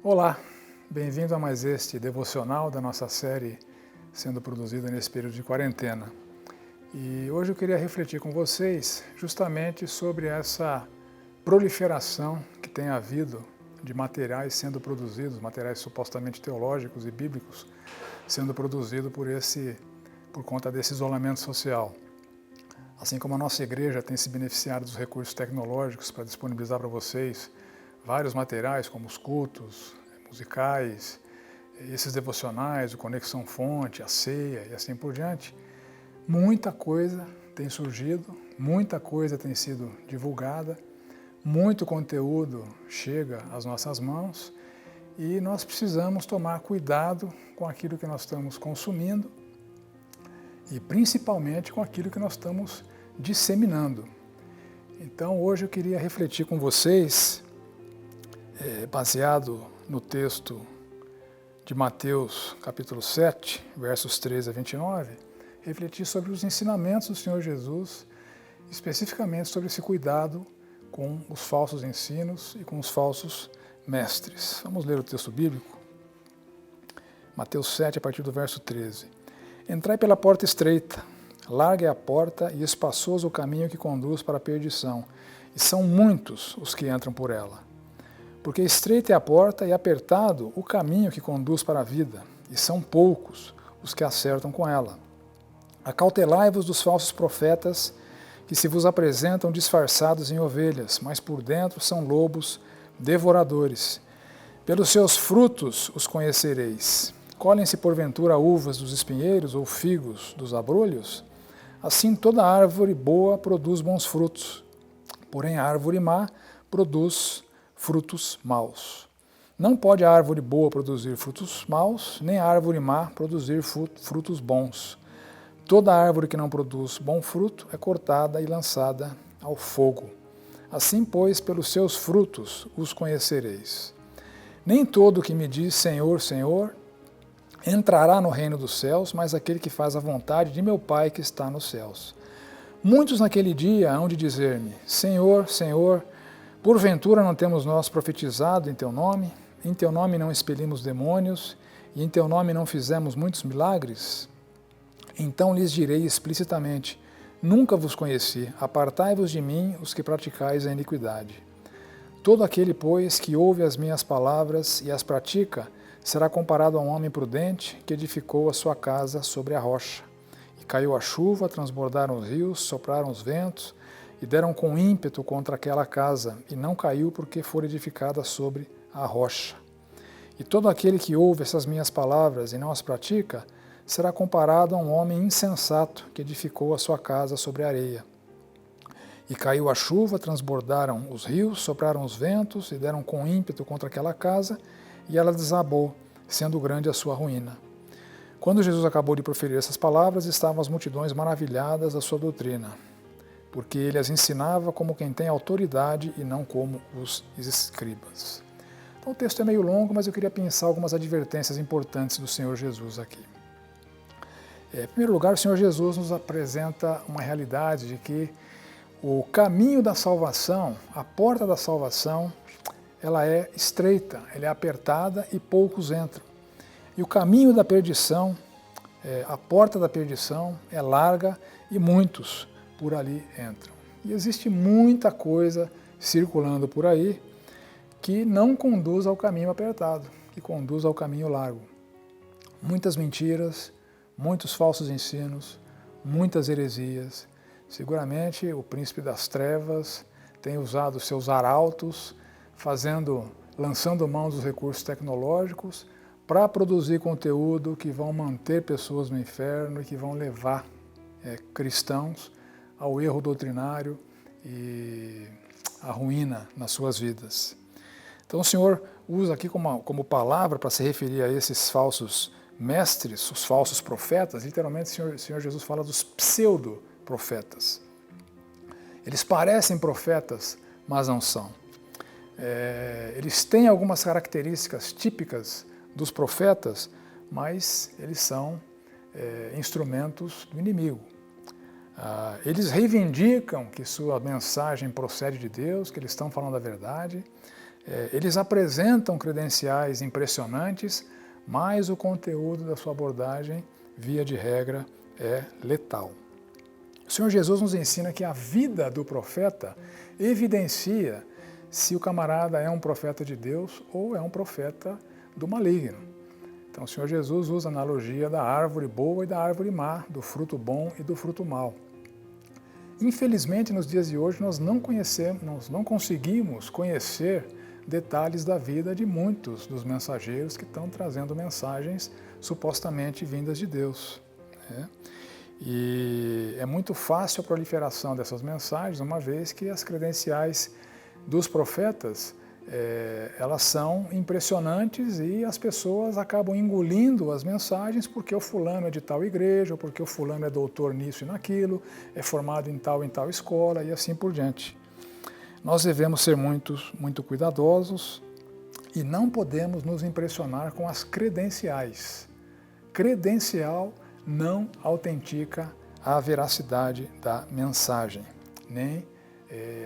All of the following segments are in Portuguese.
Olá, bem-vindo a mais este devocional da nossa série sendo produzida nesse período de quarentena. E hoje eu queria refletir com vocês justamente sobre essa proliferação que tem havido de materiais sendo produzidos, materiais supostamente teológicos e bíblicos, sendo produzidos por conta desse isolamento social. Assim como a nossa igreja tem se beneficiado dos recursos tecnológicos para disponibilizar para vocês vários materiais, como os cultos musicais, esses devocionais, o Conexão Fonte, a ceia e assim por diante, muita coisa tem surgido, muita coisa tem sido divulgada, muito conteúdo chega às nossas mãos e nós precisamos tomar cuidado com aquilo que nós estamos consumindo e principalmente com aquilo que nós estamos disseminando. Então hoje eu queria refletir com vocês, baseado no texto de Mateus capítulo 7, versos 13 a 29, refletir sobre os ensinamentos do Senhor Jesus, especificamente sobre esse cuidado com os falsos ensinos e com os falsos mestres. Vamos ler o texto bíblico? Mateus 7, a partir do verso 13. Entrai pela porta estreita, larga é a porta e espaçoso o caminho que conduz para a perdição, e são muitos os que entram por ela. Porque estreita é a porta e apertado o caminho que conduz para a vida, e são poucos os que acertam com ela. Acautelai-vos dos falsos profetas, que se vos apresentam disfarçados em ovelhas, mas por dentro são lobos devoradores. Pelos seus frutos os conhecereis. Colhem-se porventura uvas dos espinheiros ou figos dos abrolhos? Assim toda árvore boa produz bons frutos, porém a árvore má produz frutos maus. Não pode a árvore boa produzir frutos maus, nem a árvore má produzir frutos bons. Toda árvore que não produz bom fruto é cortada e lançada ao fogo. Assim, pois, pelos seus frutos os conhecereis. Nem todo que me diz Senhor, Senhor, entrará no reino dos céus, mas aquele que faz a vontade de meu Pai que está nos céus. Muitos naquele dia hão de dizer-me, Senhor, Senhor, porventura não temos nós profetizado em teu nome não expelimos demônios, e em teu nome não fizemos muitos milagres? Então lhes direi explicitamente, nunca vos conheci, apartai-vos de mim, os que praticais a iniquidade. Todo aquele, pois, que ouve as minhas palavras e as pratica, será comparado a um homem prudente que edificou a sua casa sobre a rocha. E caiu a chuva, transbordaram os rios, sopraram os ventos, e deram com ímpeto contra aquela casa, e não caiu porque for edificada sobre a rocha. E todo aquele que ouve essas minhas palavras e não as pratica, será comparado a um homem insensato que edificou a sua casa sobre a areia. E caiu a chuva, transbordaram os rios, sopraram os ventos, e deram com ímpeto contra aquela casa, e ela desabou, sendo grande a sua ruína. Quando Jesus acabou de proferir essas palavras, estavam as multidões maravilhadas da sua doutrina, porque ele as ensinava como quem tem autoridade e não como os escribas. Então o texto é meio longo, mas eu queria pensar algumas advertências importantes do Senhor Jesus aqui. Em primeiro lugar, o Senhor Jesus nos apresenta uma realidade de que o caminho da salvação, a porta da salvação, ela é estreita, ela é apertada e poucos entram. E o caminho da perdição, a porta da perdição é larga e muitos por ali entram. E existe muita coisa circulando por aí que não conduz ao caminho apertado, que conduz ao caminho largo. Muitas mentiras, muitos falsos ensinos, muitas heresias. Seguramente o príncipe das trevas tem usado seus arautos, lançando mão dos recursos tecnológicos para produzir conteúdo que vão manter pessoas no inferno e que vão levar cristãos ao erro doutrinário e à ruína nas suas vidas. Então o Senhor usa aqui como palavra para se referir a esses falsos mestres, os falsos profetas, literalmente o Senhor Jesus fala dos pseudo-profetas. Eles parecem profetas, mas não são. Eles têm algumas características típicas dos profetas, mas eles são instrumentos do inimigo. Eles reivindicam que sua mensagem procede de Deus, que eles estão falando a verdade, Eles apresentam credenciais impressionantes, mas o conteúdo da sua abordagem, via de regra, é letal. O Senhor Jesus nos ensina que a vida do profeta evidencia se o camarada é um profeta de Deus ou é um profeta do maligno. Então o Senhor Jesus usa a analogia da árvore boa e da árvore má, do fruto bom e do fruto mau. Infelizmente, nos dias de hoje, nós não conseguimos conhecer detalhes da vida de muitos dos mensageiros que estão trazendo mensagens supostamente vindas de Deus, né? E é muito fácil a proliferação dessas mensagens, uma vez que as credenciais dos profetas, elas são impressionantes e as pessoas acabam engolindo as mensagens porque o fulano é de tal igreja, ou porque o fulano é doutor nisso e naquilo, é formado em tal escola e assim por diante. Nós devemos ser muito cuidadosos e não podemos nos impressionar com as credenciais. Credencial não autentica a veracidade da mensagem, nem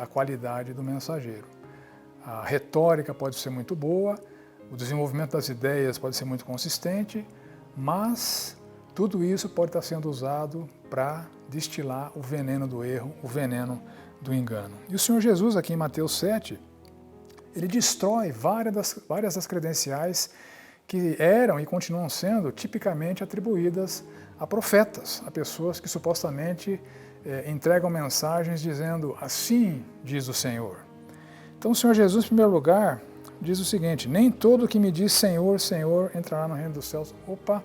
a qualidade do mensageiro. A retórica pode ser muito boa, o desenvolvimento das ideias pode ser muito consistente, mas tudo isso pode estar sendo usado para destilar o veneno do erro, o veneno do engano. E o Senhor Jesus, aqui em Mateus 7, ele destrói várias das credenciais que eram e continuam sendo tipicamente atribuídas a profetas, a pessoas que supostamente entregam mensagens dizendo assim diz o Senhor. Então o Senhor Jesus, em primeiro lugar, diz o seguinte: nem todo que me diz Senhor, Senhor entrará no reino dos céus. Opa,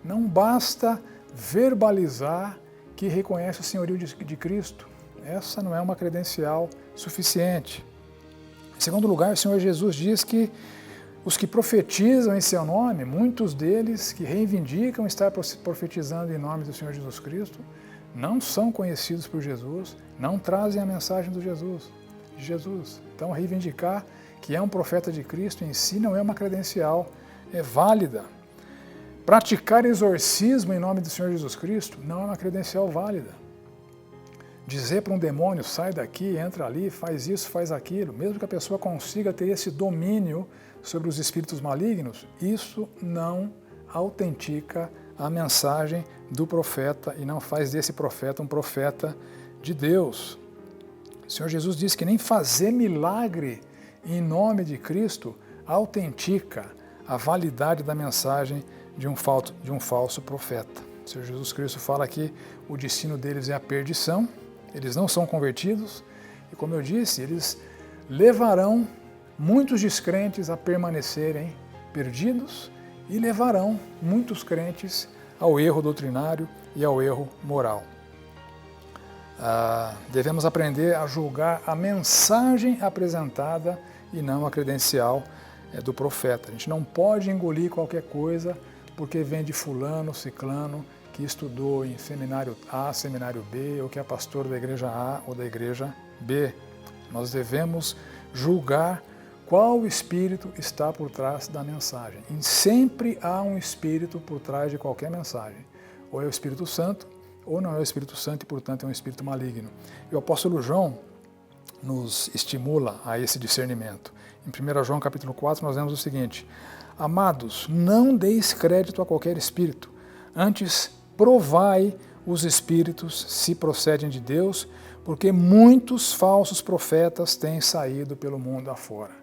não basta verbalizar que reconhece o senhorio de Cristo. Essa não é uma credencial suficiente. Em segundo lugar, o Senhor Jesus diz que os que profetizam em seu nome, muitos deles que reivindicam estar profetizando em nome do Senhor Jesus Cristo, não são conhecidos por Jesus, não trazem a mensagem de Jesus. Então, reivindicar que é um profeta de Cristo em si não é uma credencial válida. Praticar exorcismo em nome do Senhor Jesus Cristo não é uma credencial válida. Dizer para um demônio, sai daqui, entra ali, faz isso, faz aquilo, mesmo que a pessoa consiga ter esse domínio sobre os espíritos malignos, isso não autentica a mensagem do profeta e não faz desse profeta um profeta de Deus. O Senhor Jesus disse que nem fazer milagre em nome de Cristo autentica a validade da mensagem de um falso profeta. O Senhor Jesus Cristo fala que o destino deles é a perdição, eles não são convertidos e, como eu disse, eles levarão muitos descrentes a permanecerem perdidos e levarão muitos crentes ao erro doutrinário e ao erro moral. Devemos aprender a julgar a mensagem apresentada e não a credencial do profeta. A gente não pode engolir qualquer coisa porque vem de fulano, ciclano, que estudou em seminário A, seminário B, ou que é pastor da igreja A ou da igreja B. Nós devemos julgar qual espírito está por trás da mensagem. E sempre há um espírito por trás de qualquer mensagem. Ou é o Espírito Santo, ou não é o Espírito Santo e, portanto, é um espírito maligno. E o apóstolo João nos estimula a esse discernimento. Em 1 João capítulo 4 nós vemos o seguinte: amados, não deis crédito a qualquer espírito, antes provai os espíritos se procedem de Deus, porque muitos falsos profetas têm saído pelo mundo afora.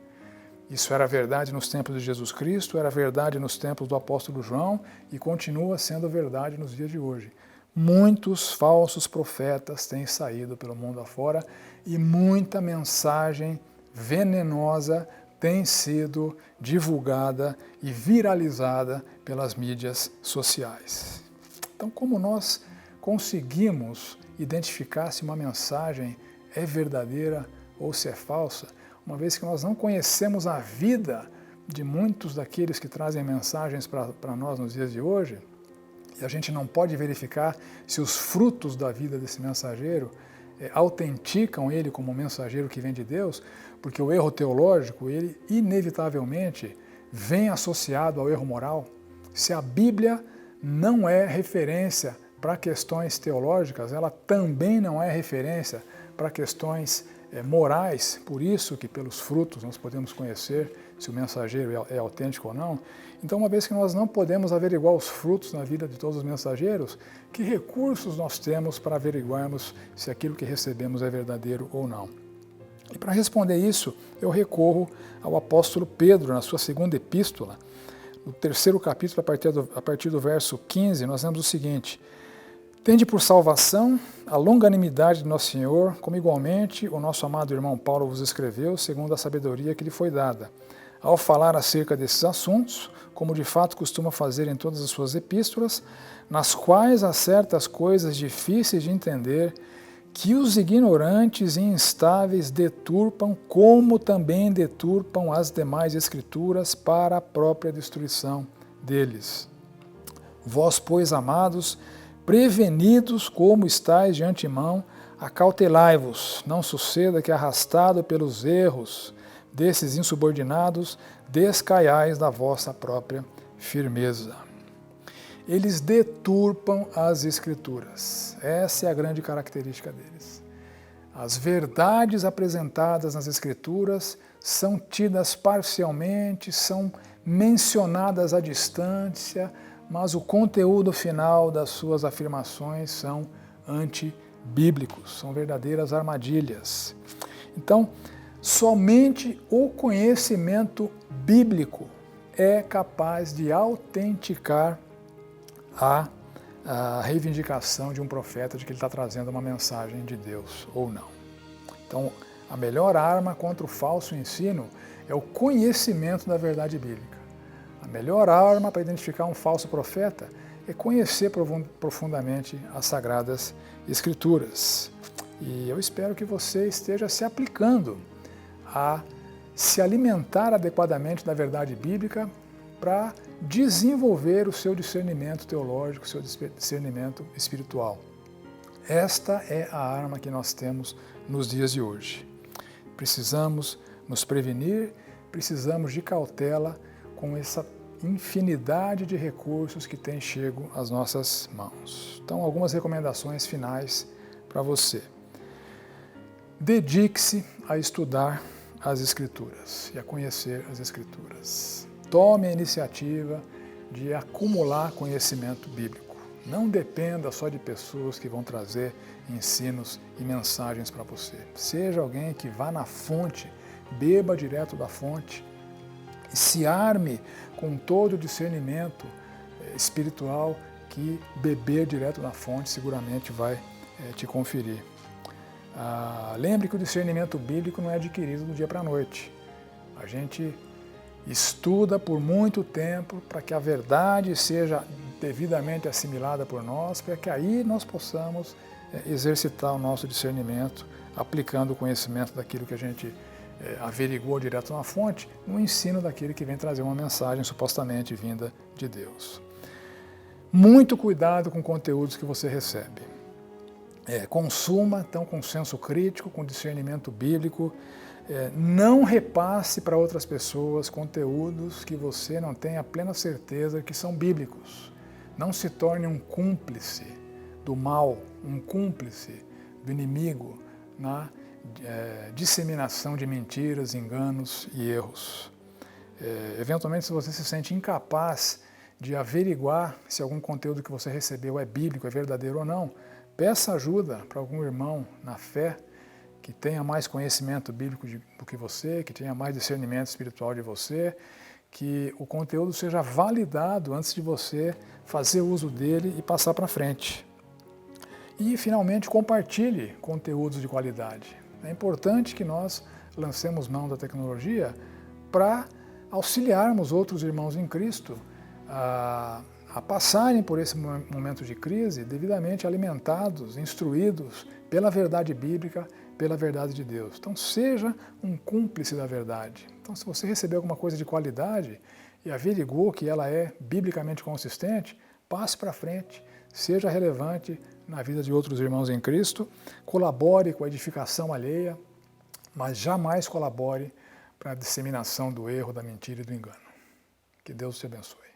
Isso era verdade nos tempos de Jesus Cristo, era verdade nos tempos do apóstolo João e continua sendo verdade nos dias de hoje. Muitos falsos profetas têm saído pelo mundo afora e muita mensagem venenosa tem sido divulgada e viralizada pelas mídias sociais. Então, como nós conseguimos identificar se uma mensagem é verdadeira ou se é falsa, uma vez que nós não conhecemos a vida de muitos daqueles que trazem mensagens para nós nos dias de hoje, e a gente não pode verificar se os frutos da vida desse mensageiro autenticam ele como um mensageiro que vem de Deus, porque o erro teológico, ele inevitavelmente vem associado ao erro moral. Se a Bíblia não é referência para questões teológicas, ela também não é referência para questões morais, por isso que pelos frutos nós podemos conhecer se o mensageiro é autêntico ou não. Então, uma vez que nós não podemos averiguar os frutos na vida de todos os mensageiros, que recursos nós temos para averiguarmos se aquilo que recebemos é verdadeiro ou não? E para responder isso, eu recorro ao apóstolo Pedro, na sua segunda epístola, no terceiro capítulo, a partir do verso 15, nós lemos o seguinte: tende por salvação a longanimidade de nosso Senhor, como igualmente o nosso amado irmão Paulo vos escreveu, segundo a sabedoria que lhe foi dada, ao falar acerca desses assuntos, como de fato costuma fazer em todas as suas epístolas, nas quais há certas coisas difíceis de entender, que os ignorantes e instáveis deturpam, como também deturpam as demais escrituras para a própria destruição deles. Vós, pois, amados, prevenidos como estáis de antemão, acautelai-vos, não suceda que, arrastado pelos erros desses insubordinados, descaiais da vossa própria firmeza. Eles deturpam as Escrituras. Essa é a grande característica deles. As verdades apresentadas nas Escrituras são tidas parcialmente, são mencionadas à distância, mas o conteúdo final das suas afirmações são antibíblicos, são verdadeiras armadilhas. Então, somente o conhecimento bíblico é capaz de autenticar a reivindicação de um profeta de que ele está trazendo uma mensagem de Deus ou não. Então, a melhor arma contra o falso ensino é o conhecimento da verdade bíblica. A melhor arma para identificar um falso profeta é conhecer profundamente as Sagradas Escrituras. E eu espero que você esteja se aplicando a se alimentar adequadamente da verdade bíblica para desenvolver o seu discernimento teológico, o seu discernimento espiritual. Esta é a arma que nós temos nos dias de hoje. Precisamos nos prevenir, precisamos de cautela com essa infinidade de recursos que tem chego às nossas mãos. Então, algumas recomendações finais para você. Dedique-se a estudar as Escrituras e a conhecer as Escrituras. Tome a iniciativa de acumular conhecimento bíblico. Não dependa só de pessoas que vão trazer ensinos e mensagens para você. Seja alguém que vá na fonte, beba direto da fonte e se arme com todo o discernimento espiritual que beber direto da fonte seguramente vai te conferir. Lembre que o discernimento bíblico não é adquirido do dia para a noite. A gente estuda por muito tempo para que a verdade seja devidamente assimilada por nós, para que aí nós possamos exercitar o nosso discernimento, aplicando o conhecimento daquilo que a gente averiguou direto na fonte, no ensino daquele que vem trazer uma mensagem supostamente vinda de Deus. Muito cuidado com conteúdos que você recebe. Consuma, então, com senso crítico, com discernimento bíblico. Não repasse para outras pessoas conteúdos que você não tenha plena certeza que são bíblicos. Não se torne um cúmplice do mal, um cúmplice do inimigo na disseminação de mentiras, enganos e erros. Eventualmente, se você se sente incapaz de averiguar se algum conteúdo que você recebeu é bíblico, é verdadeiro ou não, peça ajuda para algum irmão na fé que tenha mais conhecimento bíblico do que você, que tenha mais discernimento espiritual de você, que o conteúdo seja validado antes de você fazer uso dele e passar para frente. E, finalmente, compartilhe conteúdos de qualidade. É importante que nós lancemos mão da tecnologia para auxiliarmos outros irmãos em Cristo a passarem por esse momento de crise devidamente alimentados, instruídos pela verdade bíblica, pela verdade de Deus. Então, seja um cúmplice da verdade. Então, se você receber alguma coisa de qualidade e averigou que ela é biblicamente consistente, passe para frente, seja relevante na vida de outros irmãos em Cristo, colabore com a edificação alheia, mas jamais colabore para a disseminação do erro, da mentira e do engano. Que Deus te abençoe.